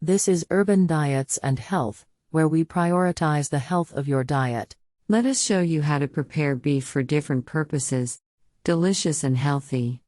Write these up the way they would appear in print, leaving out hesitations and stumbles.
This is Urban Diets and Health, where we prioritize the health of your diet. Let us show you how to prepare beef for different purposes, delicious and healthy.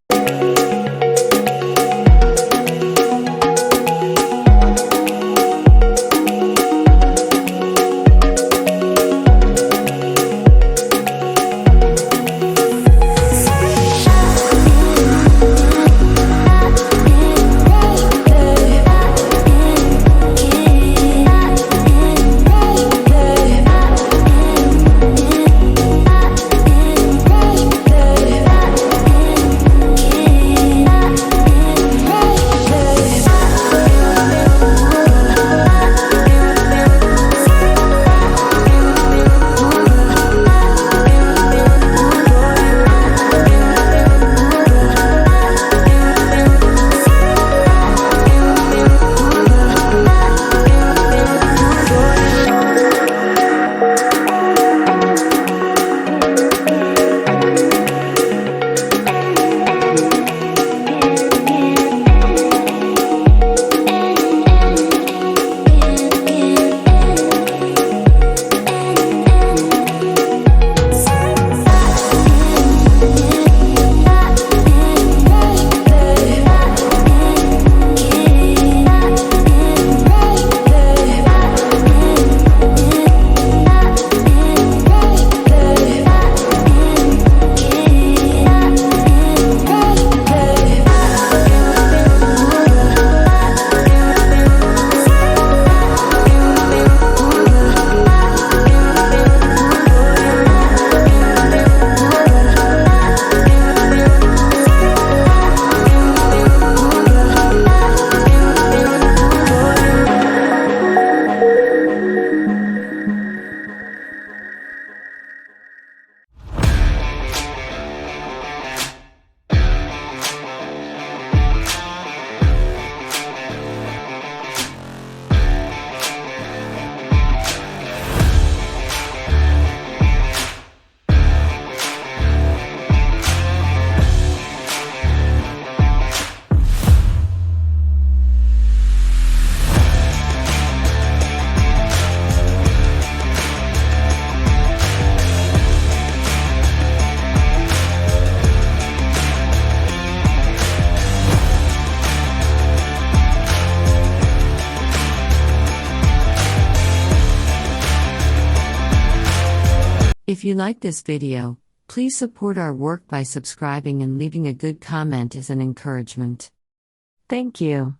If you like this video, please support our work by subscribing and leaving a good comment as an encouragement. Thank you.